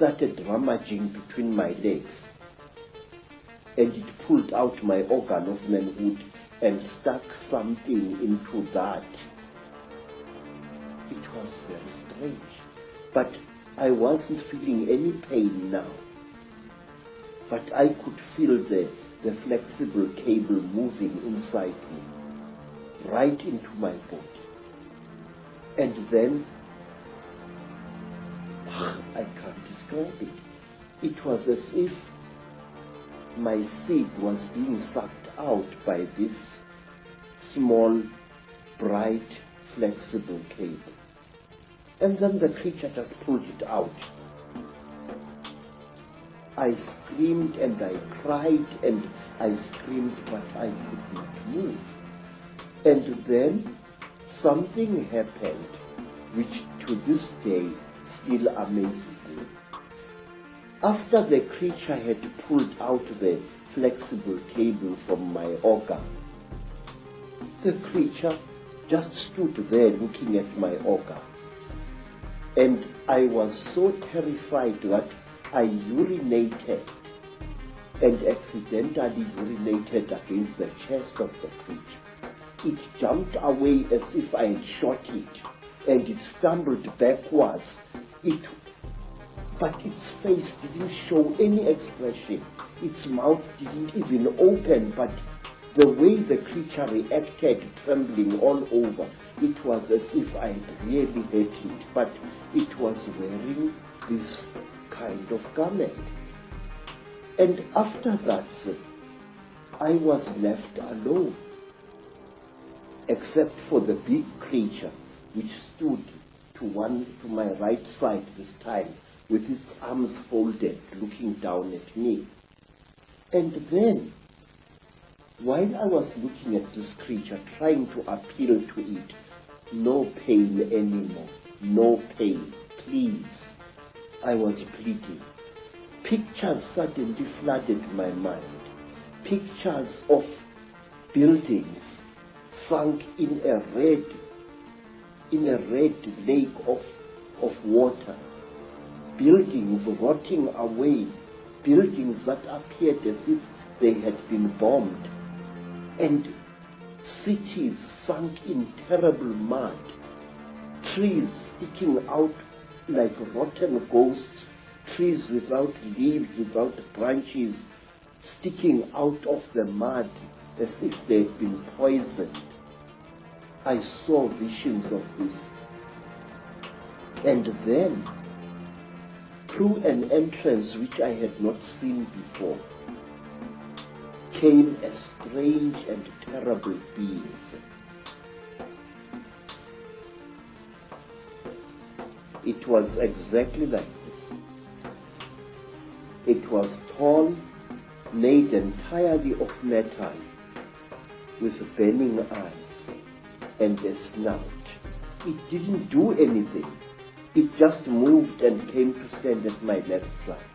started rummaging between my legs, and it pulled out my organ of manhood and stuck something into that. It was very strange, but I wasn't feeling any pain now. But I could feel the flexible cable moving inside me, right into my body. And then, I can't describe it. It was as if my seed was being sucked out by this small, bright, flexible cable. And then the creature just pulled it out. I screamed and I cried and I screamed, but I could not move. And then something happened which to this day still amazes me. After the creature had pulled out the flexible cable from my organ, the creature just stood there looking at my organ. And I was so terrified that I urinated and accidentally urinated against the chest of the creature. It jumped away as if I had shot it, and it stumbled backwards. But its face didn't show any expression. Its mouth didn't even open, but the way the creature reacted, trembling all over, it was as if I had really hurt it, but it was wearing this kind of garment. And after that, I was left alone, except for the big creature which stood to my right side this time, with his arms folded, looking down at me. And then, while I was looking at this creature, trying to appeal to it, no pain anymore, no pain, please, I was pleading. Pictures suddenly flooded my mind. Pictures of buildings sunk in a red lake of water. Buildings rotting away. Buildings that appeared as if they had been bombed. And cities sunk in terrible mud. Trees sticking out like rotten ghosts. Trees without leaves, without branches, sticking out of the mud as if they had been poisoned. I saw visions of this. And then, through an entrance which I had not seen before, came a strange and terrible being. It was exactly like this. It was tall, made entirely of metal, with burning eyes and a snout. It didn't do anything. It just moved and came to stand at my left side.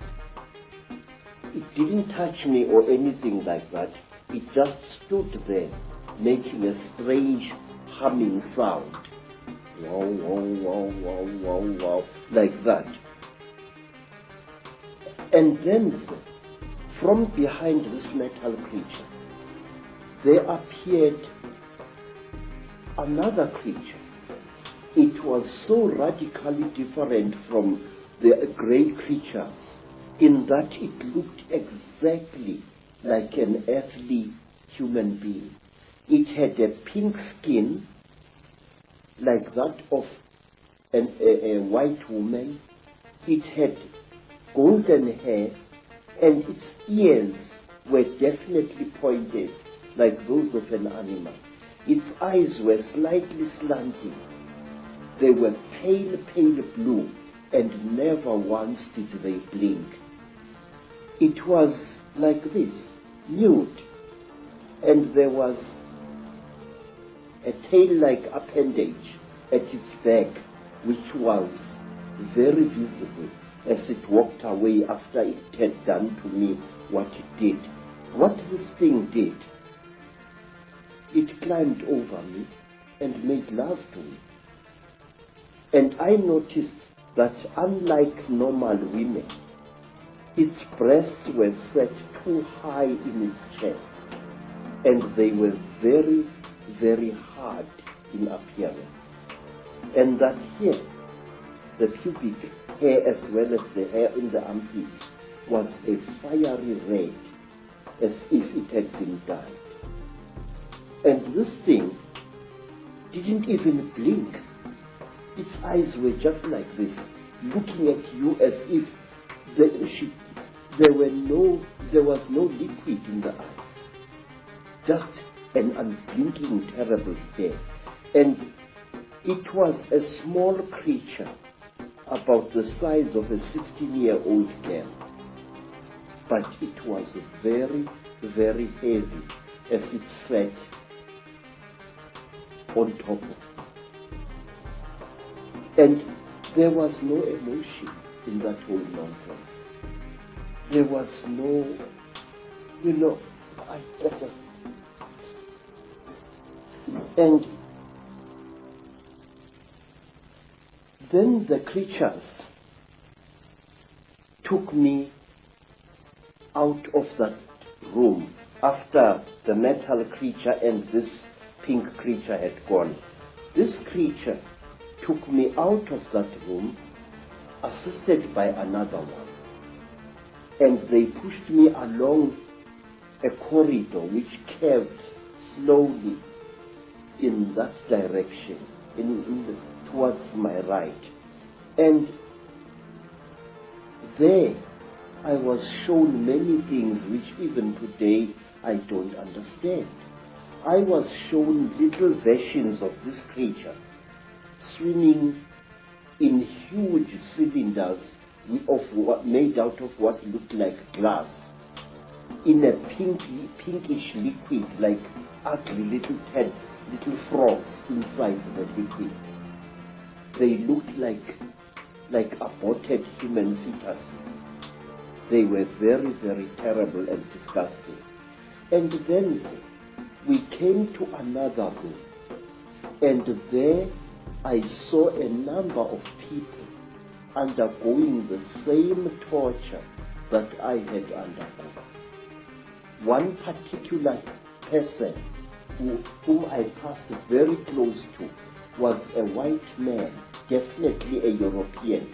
It didn't touch me or anything like that. It just stood there, making a strange humming sound. Wow, wow, wow, wow, wow, wow, like that. And then, from behind this metal creature, there appeared another creature. It was so radically different from the grey creatures in that it looked exactly like an earthly human being. It had a pink skin like that of a white woman. It had golden hair, and its ears were definitely pointed like those of an animal. Its eyes were slightly slanting. They were pale, pale blue, and never once did they blink. It was like this, nude, and there was a tail-like appendage at its back, which was very visible as it walked away after it had done to me what it did. What this thing did, it climbed over me and made love to me. And I noticed that unlike normal women, its breasts were set too high in its chest, and they were very, very hard in appearance. And that here, the pubic hair as well as the hair in the armpits was a fiery red, as if it had been dyed. And this thing didn't even blink. Its eyes were just like this, looking at you as if there was no liquid in the eye. Just an unblinking, terrible stare. And it was a small creature, about the size of a 16-year-old girl. But it was very, very heavy as it sat on top of it. And there was no emotion in that whole nonsense. There was no, and then the creatures took me out of that room after the metal creature and this pink creature had gone. This creature took me out of that room, assisted by another one, and they pushed me along a corridor which curved slowly in that direction, towards my right. And there I was shown many things which even today I don't understand. I was shown little versions of this creature swimming in huge cylinders made out of what looked like glass, in a pinkish liquid, like ugly little frogs inside the liquid. They looked like aborted human fetuses. They were very, very terrible and disgusting. And then we came to another room, and there I saw a number of people undergoing the same torture that I had undergone. One particular person whom I passed very close to was a white man, definitely a European,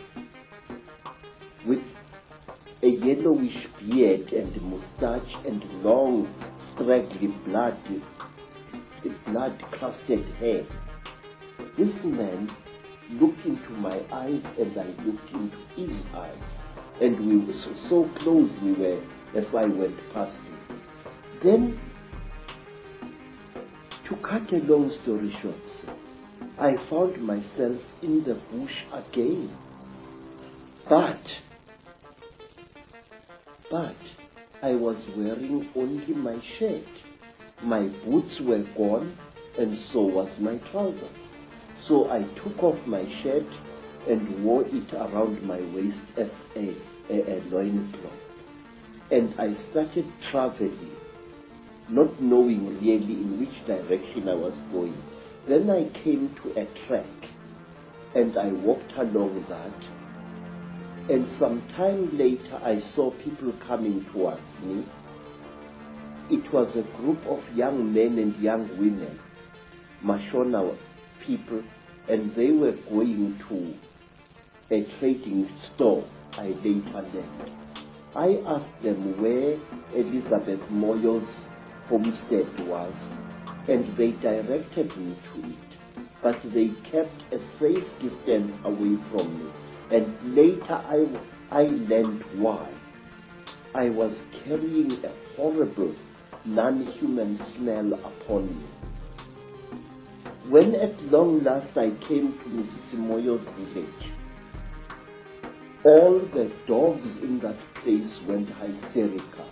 with a yellowish beard and moustache and long, straggly blood-crusted hair. This man looked into my eyes and I looked into his eyes, and we were so close we were as I went past him. Then, to cut a long story short, I found myself in the bush again. But I was wearing only my shirt. My boots were gone, and so was my trousers. So I took off my shirt and wore it around my waist as a loincloth. And I started traveling, not knowing really in which direction I was going. Then I came to a track, and I walked along that. And some time later, I saw people coming towards me. It was a group of young men and young women, Mashona people, and they were going to a trading store I later left. I asked them where Elizabeth Moyo's homestead was, and they directed me to it, but they kept a safe distance away from me. And later I learned why. I was carrying a horrible, non-human smell upon me. When at long last I came to Mrs. Moyo's village, all the dogs in that place went hysterical.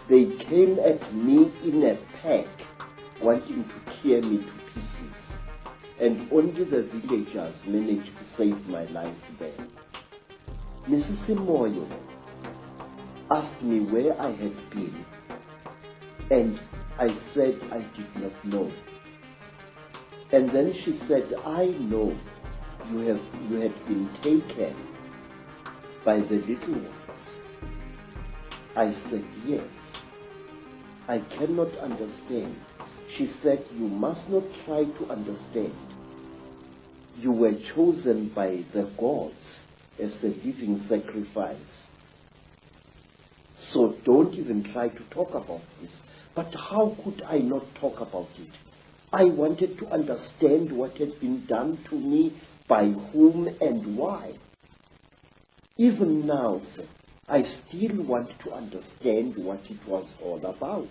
They came at me in a pack, wanting to tear me to pieces, and only the villagers managed to save my life there. Mrs. Moyo asked me where I had been, and I said I did not know. And then she said, I know you had been taken by the little ones. I said, yes. I cannot understand. She said, you must not try to understand. You were chosen by the gods as a living sacrifice. So don't even try to talk about this. But how could I not talk about it? I wanted to understand what had been done to me, by whom and why. Even now, sir, I still want to understand what it was all about.